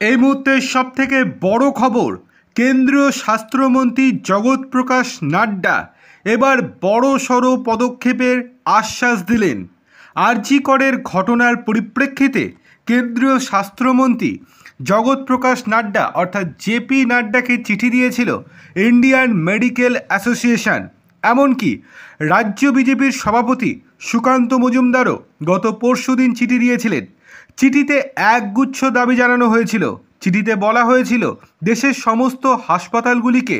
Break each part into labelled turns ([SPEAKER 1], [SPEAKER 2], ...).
[SPEAKER 1] এই মুহূর্তের সবথেকে বড় খবর, কেন্দ্রীয় স্বাস্থ্যমন্ত্রী জগৎ প্রকাশ নাড্ডা এবার বড়সড় পদক্ষেপের আশ্বাস দিলেন। আরজি করের ঘটনার পরিপ্রেক্ষিতে কেন্দ্রীয় স্বাস্থ্যমন্ত্রী জগৎ প্রকাশ নাড্ডা অর্থাৎ জেপি নাড্ডাকে চিঠি দিয়েছিল ইন্ডিয়ান মেডিকেল অ্যাসোসিয়েশন। এমনকি রাজ্য বিজেপির সভাপতি সুকান্ত মজুমদারও গত পরশুদিন চিঠি দিয়েছিলেন। চিঠিতে একগুচ্ছ দাবি জানানো হয়েছিল। চিঠিতে বলা হয়েছিল দেশের সমস্ত হাসপাতালগুলিকে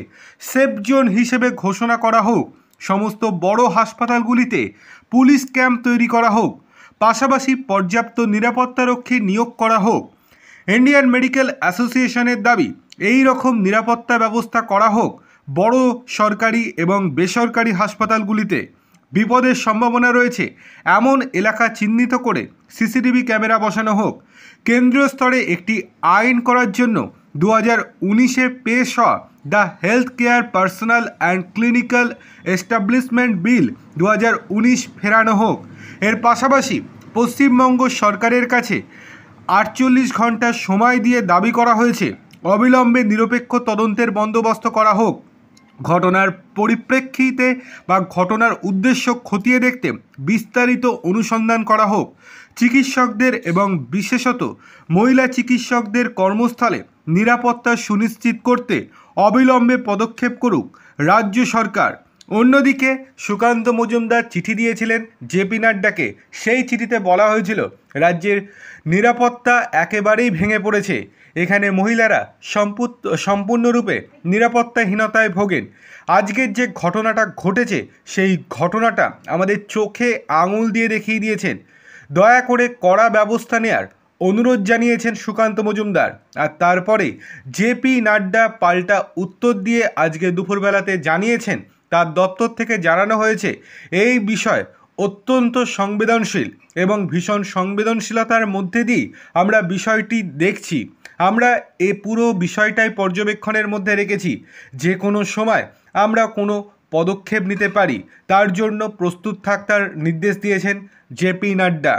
[SPEAKER 1] সেফ জোন হিসেবে ঘোষণা করা হোক, সমস্ত বড় হাসপাতালগুলিতে পুলিশ ক্যাম্প তৈরি করা হোক, পাশাপাশি পর্যাপ্ত নিরাপত্তারক্ষী নিয়োগ করা হোক। ইন্ডিয়ান মেডিকেল অ্যাসোসিয়েশনের দাবি এই রকম নিরাপত্তা ব্যবস্থা করা হোক বড় সরকারি এবং বেসরকারি হাসপাতালগুলিতে। বিপদের সম্ভাবনা রয়েছে এমন এলাকা চিহ্নিত করে সিসিটিভি ক্যামেরা বসানো হোক। কেন্দ্রীয় স্তরে একটি আইন করার জন্য 2019-এ পেশ হওয়া the health care personal and clinical establishment bill 2019 ফেরানো হোক। এর পাশাপাশি পশ্চিমবঙ্গ সরকারের কাছে 48 ঘন্টা সময় দিয়ে দাবি করা হয়েছে অবিলম্বে নিরপেক্ষ তদন্তের বন্দোবস্ত করা হোক। ঘটনার পরিপ্রেক্ষিতে বা ঘটনার উদ্দেশ্য খতিয়ে দেখতে বিস্তারিত অনুসন্ধান করা হোক। চিকিৎসকদের এবং বিশেষত মহিলা চিকিৎসকদের কর্মস্থলে নিরাপত্তা সুনিশ্চিত করতে অবিলম্বে পদক্ষেপ করুক রাজ্য সরকার। অন্যদিকে সুকান্ত মজুমদার চিঠি দিয়েছিলেন জেপি নাড্ডাকে। সেই চিঠিতে বলা হয়েছিল রাজ্যের নিরাপত্তা একেবারেই ভেঙে পড়েছে। এখানে মহিলারা সম্পূর্ণরূপে নিরাপত্তাহীনতায় ভোগেন। আজকের যে ঘটনাটা ঘটেছে সেই ঘটনাটা আমাদের চোখে আঙুল দিয়ে দেখিয়ে দিয়েছেন। দয়া করে কড়া ব্যবস্থা নেয়ার অনুরোধ জানিয়েছেন সুকান্ত মজুমদার। আর তারপরে জেপি নাড্ডা পাল্টা উত্তর দিয়ে আজকে দুপুরবেলাতে জানিয়েছেন তার দপ্তর থেকে জানানো হয়েছে এই বিষয় অত্যন্ত সংবেদনশীল এবং ভীষণ সংবেদনশীলতার মধ্যে দিয়ে আমরা বিষয়টি দেখছি। আমরা এই পুরো বিষয়টাই পর্যবেক্ষণের মধ্যে রেখেছি। যে কোনো সময় আমরা কোনো পদক্ষেপ নিতে পারি, তার জন্য প্রস্তুত থাকার নির্দেশ দিয়েছেন জেপি নাড্ডা।